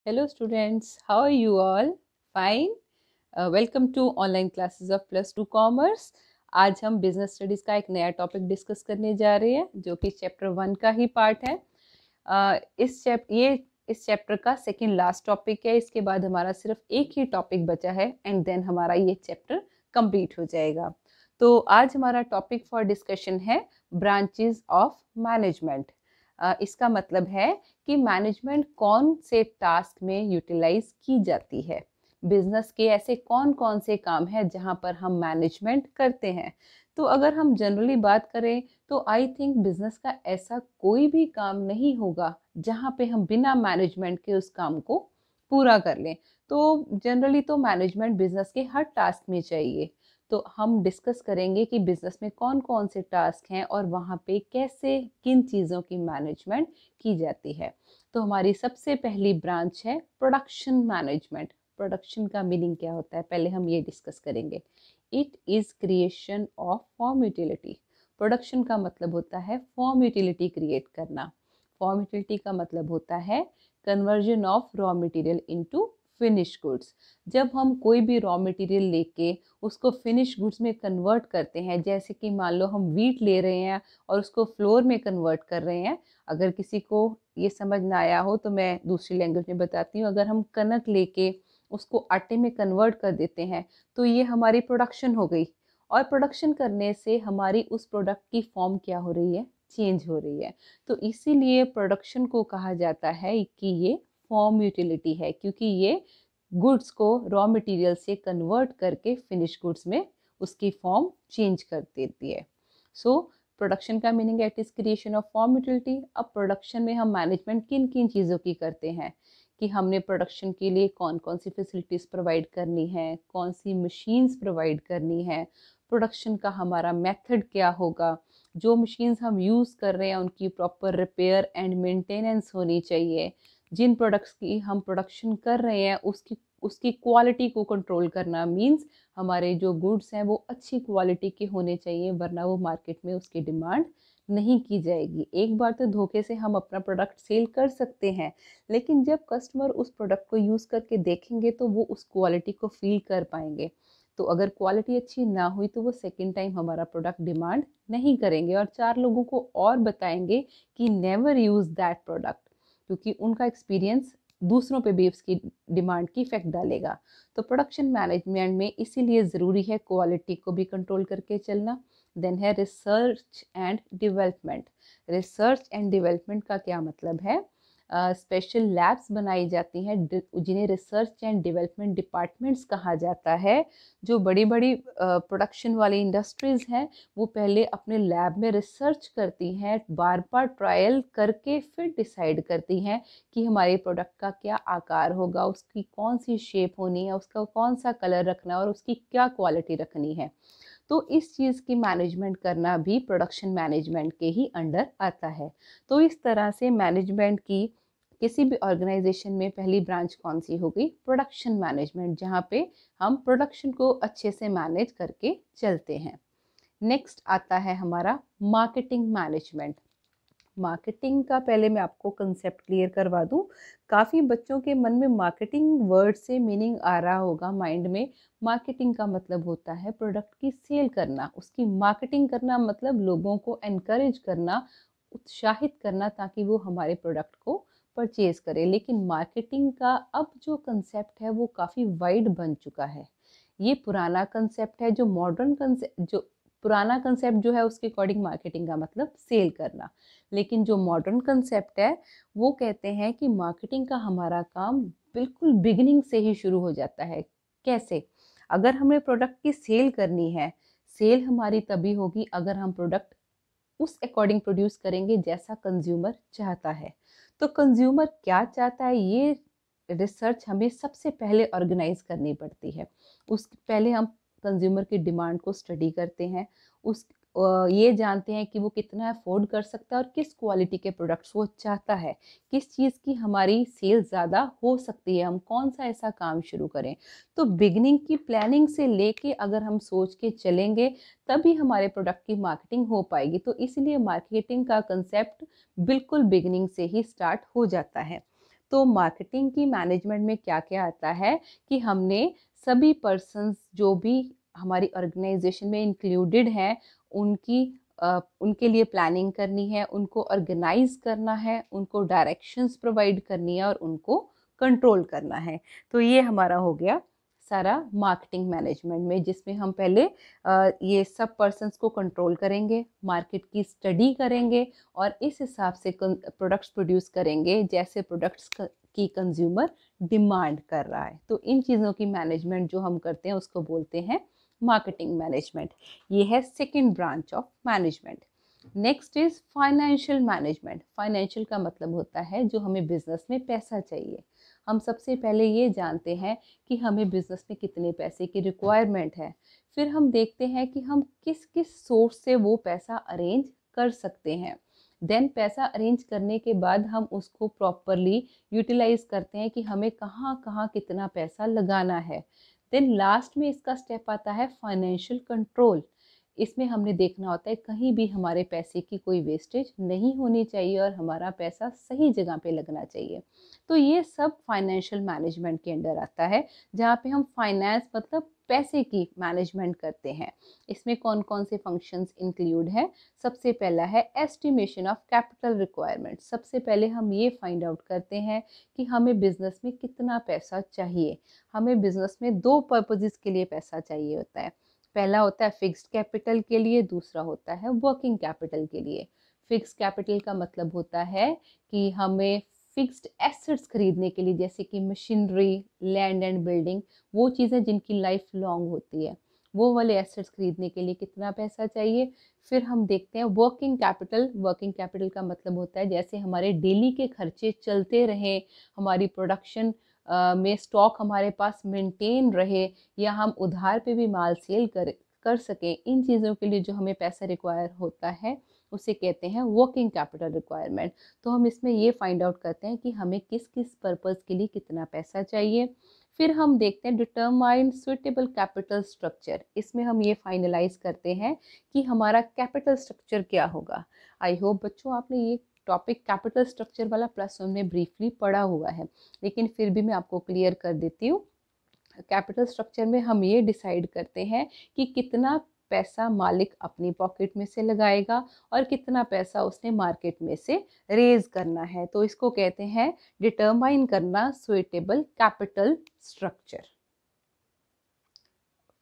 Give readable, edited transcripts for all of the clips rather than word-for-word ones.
Hello students, how are you all? Fine. Welcome to online classes of plus 2 commerce. आज हम business studies का एक नया topic discuss करने जा रहे हैं जो कि चैप्टर 1 का ही पार्ट है। इस चैप्टर का सेकंड लास्ट टॉपिक है। इसके बाद हमारा सिर्फ एक ही टॉपिक बचा है एंड देन हमारा ये चैप्टर कंप्लीट हो जाएगा। तो आज हमारा टॉपिक फॉर डिस्कशन है ब्रांचेस ऑफ मैनेजमेंट। इसका मतलब है कि मैनेजमेंट कौन से टास्क में यूटिलाइज की जाती है। बिजनेस के ऐसे कौन कौन से काम हैं जहां पर हम मैनेजमेंट करते हैं। तो अगर हम जनरली बात करें तो आई थिंक बिजनेस का ऐसा कोई भी काम नहीं होगा जहां पे हम बिना मैनेजमेंट के उस काम को पूरा कर लें। तो जनरली तो मैनेजमेंट बिजनेस के हर टास्क में चाहिए। तो हम डिस्कस करेंगे कि बिजनेस में कौन कौन से टास्क हैं और वहाँ पे कैसे किन चीज़ों की मैनेजमेंट की जाती है। तो हमारी सबसे पहली ब्रांच है प्रोडक्शन मैनेजमेंट। प्रोडक्शन का मीनिंग क्या होता है पहले हम ये डिस्कस करेंगे। It is creation of form utility. Production का मतलब होता है फॉर्म यूटिलिटी क्रिएट करना। फॉर्म यूटिलिटी का मतलब होता है conversion of raw material into finish goods. जब हम कोई भी रॉ मटेरियल लेके उसको फिनिश गुड्स में कन्वर्ट करते हैं, जैसे कि मान लो हम वीट ले रहे हैं और उसको फ्लोर में कन्वर्ट कर रहे हैं। अगर किसी को ये समझ ना आया हो तो मैं दूसरी लैंग्वेज में बताती हूँ। अगर हम कनक लेके उसको आटे में कन्वर्ट कर देते हैं तो ये हमारी प्रोडक्शन हो गई। और प्रोडक्शन करने से हमारी उस प्रोडक्ट की फॉर्म क्या हो रही है, चेंज हो रही है। तो इसीलिए प्रोडक्शन को कहा जाता है कि ये फॉर्म यूटिलिटी है, क्योंकि ये गुड्स को रॉ मटेरियल से कन्वर्ट करके फिनिश गुड्स में उसकी फॉर्म चेंज कर देती है। सो प्रोडक्शन का मीनिंग है it is creation of form utility. अब प्रोडक्शन में हम मैनेजमेंट किन किन चीज़ों की करते हैं कि हमने प्रोडक्शन के लिए कौन कौन सी फैसिलिटीज़ प्रोवाइड करनी है, कौन सी मशीन्स प्रोवाइड करनी है, प्रोडक्शन का हमारा मेथड क्या होगा, जो मशीन्स हम यूज़ कर रहे हैं उनकी प्रॉपर रिपेयर एंड मेंटेनेंस होनी चाहिए, जिन प्रोडक्ट्स की हम प्रोडक्शन कर रहे हैं उसकी उसकी क्वालिटी को कंट्रोल करना। मींस हमारे जो गुड्स हैं वो अच्छी क्वालिटी के होने चाहिए, वरना वो मार्केट में उसकी डिमांड नहीं की जाएगी। एक बार तो धोखे से हम अपना प्रोडक्ट सेल कर सकते हैं, लेकिन जब कस्टमर उस प्रोडक्ट को यूज़ करके देखेंगे तो वो उस क्वालिटी को फील कर पाएंगे। तो अगर क्वालिटी अच्छी ना हुई तो वो सेकेंड टाइम हमारा प्रोडक्ट डिमांड नहीं करेंगे और 4 लोगों को और बताएंगे कि नेवर यूज़ दैट प्रोडक्ट, क्योंकि उनका एक्सपीरियंस दूसरों पे भी उसकी डिमांड की इफेक्ट डालेगा। तो प्रोडक्शन मैनेजमेंट में इसीलिए ज़रूरी है क्वालिटी को भी कंट्रोल करके चलना। देन है research and development. Research and development का क्या मतलब है? स्पेशल लैब्स बनाई जाती हैं जिन्हें रिसर्च एंड डेवलपमेंट डिपार्टमेंट्स कहा जाता है। जो बड़ी बड़ी प्रोडक्शन वाली इंडस्ट्रीज़ हैं वो पहले अपने लैब में रिसर्च करती हैं, बार बार ट्रायल करके फिर डिसाइड करती हैं कि हमारे प्रोडक्ट का क्या आकार होगा, उसकी कौन सी शेप होनी है, उसका कौन सा कलर रखना है और उसकी क्या क्वालिटी रखनी है। तो इस चीज़ की मैनेजमेंट करना भी प्रोडक्शन मैनेजमेंट के ही अंडर आता है। तो इस तरह से मैनेजमेंट की किसी भी ऑर्गेनाइजेशन में पहली ब्रांच कौन सी होगी? प्रोडक्शन मैनेजमेंट, जहाँ पे हम प्रोडक्शन को अच्छे से मैनेज करके चलते हैं। नेक्स्ट आता है हमारा मार्केटिंग मैनेजमेंट। मार्केटिंग का पहले मैं आपको कंसेप्ट क्लियर करवा दूं। काफ़ी बच्चों के मन में मार्केटिंग वर्ड से मीनिंग आ रहा होगा माइंड में। मार्केटिंग का मतलब होता है प्रोडक्ट की सेल करना, उसकी मार्केटिंग करना, मतलब लोगों को एनकरेज करना, उत्साहित करना ताकि वो हमारे प्रोडक्ट को परचेज करें। लेकिन मार्केटिंग का अब जो कंसेप्ट है वो काफ़ी वाइड बन चुका है। ये पुराना कंसेप्ट है। जो मॉडर्न कंसेप्ट, जो पुराना कंसेप्ट जो है उसके अकॉर्डिंग मार्केटिंग का मतलब सेल करना। लेकिन जो मॉडर्न कंसेप्ट है वो कहते हैं कि मार्केटिंग का हमारा काम बिल्कुल बिगिनिंग से ही शुरू हो जाता है। कैसे? अगर हमें प्रोडक्ट की सेल करनी है, सेल हमारी तभी होगी अगर हम प्रोडक्ट उस अकॉर्डिंग प्रोड्यूस करेंगे जैसा कंज्यूमर चाहता है। तो कंज्यूमर क्या चाहता है ये रिसर्च हमें सबसे पहले ऑर्गेनाइज करनी पड़ती है। उस पहले हम कंज्यूमर की डिमांड को स्टडी करते हैं, उस ये जानते हैं कि वो कितना अफोर्ड कर सकता है और किस क्वालिटी के प्रोडक्ट्स वो चाहता है, किस चीज़ की हमारी सेल ज़्यादा हो सकती है, हम कौन सा ऐसा काम शुरू करें। तो बिगनिंग की प्लानिंग से लेके अगर हम सोच के चलेंगे तभी हमारे प्रोडक्ट की मार्केटिंग हो पाएगी। तो इसलिए मार्केटिंग का कंसेप्ट बिल्कुल बिगनिंग से ही स्टार्ट हो जाता है। तो मार्केटिंग की मैनेजमेंट में क्या क्या आता है कि हमने सभी पर्सन्स जो भी हमारी ऑर्गेनाइजेशन में इंक्लूडेड हैं उनके लिए प्लानिंग करनी है, उनको ऑर्गेनाइज करना है, उनको डायरेक्शंस प्रोवाइड करनी है और उनको कंट्रोल करना है। तो ये हमारा हो गया सारा मार्केटिंग मैनेजमेंट में, जिसमें हम पहले ये सब पर्सन्स को कंट्रोल करेंगे, मार्केट की स्टडी करेंगे और इस हिसाब से प्रोडक्ट्स प्रोड्यूस करेंगे जैसे प्रोडक्ट्स की कंज्यूमर डिमांड कर रहा है। तो इन चीज़ों की मैनेजमेंट जो हम करते हैं उसको बोलते हैं मार्केटिंग मैनेजमेंट। ये है second branch of management. Next is financial management. Financial का मतलब होता है जो हमें बिजनेस में पैसा चाहिए। हम सबसे पहले ये जानते हैं कि हमें बिजनेस में कितने पैसे की रिक्वायरमेंट है, फिर हम देखते हैं कि हम किस किस सोर्स से वो पैसा अरेंज कर सकते हैं। देन पैसा अरेंज करने के बाद हम उसको प्रॉपरली यूटिलाइज करते हैं कि हमें कहाँ कहाँ कितना पैसा लगाना है। देन लास्ट में इसका स्टेप आता है फाइनेंशियल कंट्रोल। इसमें हमने देखना होता है कहीं भी हमारे पैसे की कोई वेस्टेज नहीं होनी चाहिए और हमारा पैसा सही जगह पे लगना चाहिए। तो ये सब फाइनेंशियल मैनेजमेंट के अंडर आता है, जहाँ पे हम फाइनेंस मतलब पैसे की मैनेजमेंट करते हैं। इसमें कौन कौन से फंक्शंस इंक्लूड हैं? सबसे पहला है एस्टिमेशन ऑफ कैपिटल रिक्वायरमेंट। सबसे पहले हम ये फाइंड आउट करते हैं कि हमें बिजनेस में कितना पैसा चाहिए। हमें बिजनेस में दो पर्पजेस के लिए पैसा चाहिए होता है। पहला होता है फिक्स्ड कैपिटल के लिए, दूसरा होता है वर्किंग कैपिटल के लिए। फिक्स्ड कैपिटल का मतलब होता है कि हमें फिक्स्ड एसेट्स खरीदने के लिए, जैसे कि मशीनरी, लैंड एंड बिल्डिंग, वो चीज़ें जिनकी लाइफ लॉन्ग होती है, वो वाले एसेट्स खरीदने के लिए कितना पैसा चाहिए। फिर हम देखते हैं वर्किंग कैपिटल। वर्किंग कैपिटल का मतलब होता है जैसे हमारे डेली के खर्चे चलते रहें, हमारी प्रोडक्शन में स्टॉक हमारे पास मेंटेन रहे, या हम उधार पे भी माल सेल कर सकें। इन चीज़ों के लिए जो हमें पैसा रिक्वायर होता है उसे कहते हैं वर्किंग कैपिटल रिक्वायरमेंट। तो हम इसमें ये फाइंड आउट करते हैं कि हमें किस किस पर्पज़ के लिए कितना पैसा चाहिए। फिर हम देखते हैं डिटरमाइन सुइटेबल कैपिटल स्ट्रक्चर। इसमें हम ये फाइनलाइज करते हैं कि हमारा कैपिटल स्ट्रक्चर क्या होगा। आई होप बच्चों आपने ये टॉपिक कैपिटल स्ट्रक्चर वाला प्लस वन में ब्रीफली पढ़ा हुआ है, लेकिन फिर भी मैं आपको क्लियर कर देती हूँ। कैपिटल स्ट्रक्चर में हम ये डिसाइड करते हैं कि कितना पैसा मालिक अपनी पॉकेट में से लगाएगा और कितना पैसा उसने मार्केट में से रेज करना है। तो इसको कहते हैं डिटरमाइन करना suitable capital structure.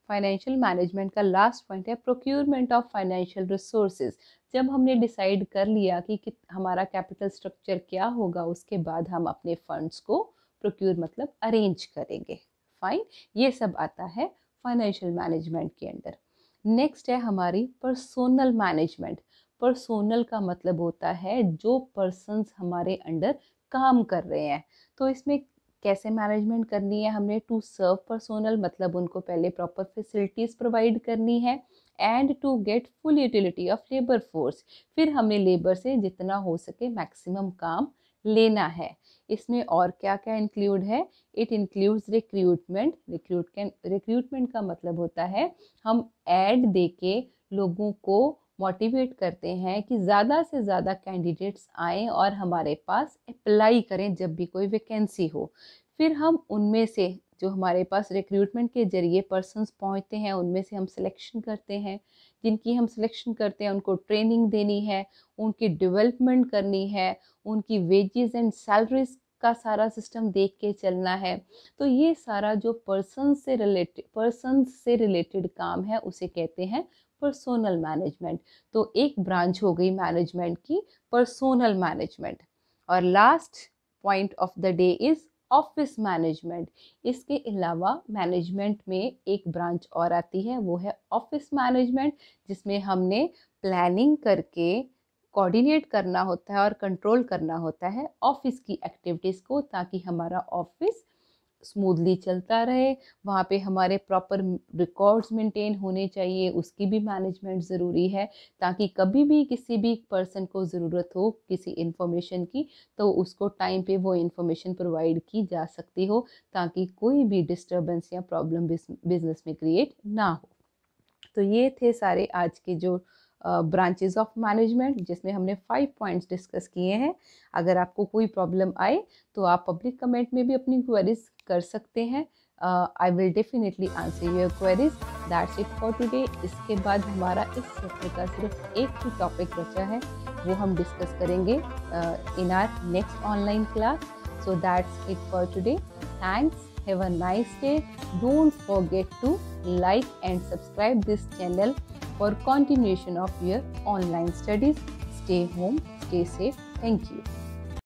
Financial management का लास्ट पॉइंट है प्रोक्यूरमेंट ऑफ फाइनेंशियल रिसोर्सेज। जब हमने डिसाइड कर लिया कि हमारा कैपिटल स्ट्रक्चर क्या होगा, उसके बाद हम अपने फंड्स को प्रोक्यूर मतलब अरेंज करेंगे। फाइन, ये सब आता है फाइनेंशियल मैनेजमेंट के अंडर। नेक्स्ट है हमारी पर्सोनल मैनेजमेंट। पर्सोनल का मतलब होता है जो पर्सन्स हमारे अंडर काम कर रहे हैं। तो इसमें कैसे मैनेजमेंट करनी है? हमने टू सर्व पर्सोनल मतलब उनको पहले प्रॉपर फैसिलिटीज़ प्रोवाइड करनी है and to get full utility of labour force. फिर हमने लेबर से जितना हो सके मैक्सिमम काम लेना है। इसमें और क्या क्या इंक्लूड है? It includes recruitment. रिक्रूटमेंट का मतलब होता है हम ऐड देके लोगों को मोटिवेट करते हैं कि ज़्यादा से ज़्यादा कैंडिडेट्स आएँ और हमारे पास अप्लाई करें जब भी कोई वैकेंसी हो। फिर हम उनमें से जो हमारे पास रिक्रूटमेंट के जरिए पर्सन्स पहुंचते हैं उनमें से हम सिलेक्शन करते हैं। जिनकी हम सिलेक्शन करते हैं उनको ट्रेनिंग देनी है, उनकी डेवलपमेंट करनी है, उनकी वेजेस एंड सैलरीज का सारा सिस्टम देख के चलना है। तो ये सारा जो पर्सन से रिलेटेड काम है उसे कहते हैं पर्सोनल मैनेजमेंट। तो एक ब्रांच हो गई मैनेजमेंट की पर्सोनल मैनेजमेंट। और last point of the day is office management. इसके अलावा मैनेजमेंट में एक ब्रांच और आती है, वो है ऑफिस मैनेजमेंट, जिसमें हमने प्लानिंग करके कोऑर्डिनेट करना होता है और कंट्रोल करना होता है ऑफिस की एक्टिविटीज़ को, ताकि हमारा ऑफिस स्मूथली चलता रहे। वहाँ पे हमारे प्रॉपर रिकॉर्ड्स मेंटेन होने चाहिए, उसकी भी मैनेजमेंट ज़रूरी है, ताकि कभी भी किसी भी पर्सन को ज़रूरत हो किसी इन्फॉर्मेशन की तो उसको टाइम पे वो इन्फॉर्मेशन प्रोवाइड की जा सकती हो, ताकि कोई भी डिस्टर्बेंस या प्रॉब्लम बिजनेस में क्रिएट ना हो। तो ये थे सारे आज के जो ब्रांचेस ऑफ मैनेजमेंट, जिसमें हमने 5 पॉइंट्स डिस्कस किए हैं। अगर आपको कोई प्रॉब्लम आए तो आप पब्लिक कमेंट में भी अपनी क्वेरीज कर सकते हैं। I will definitely answer your queries. That's it for today. इसके बाद हमारा इस चैप्टर का सिर्फ एक ही टॉपिक बचा है, वो हम डिस्कस करेंगे in our next online class. So that's it for today. Thanks, have a nice day. Don't forget to like and subscribe this channel for continuation of your online studies. Stay home, stay safe. Thank you.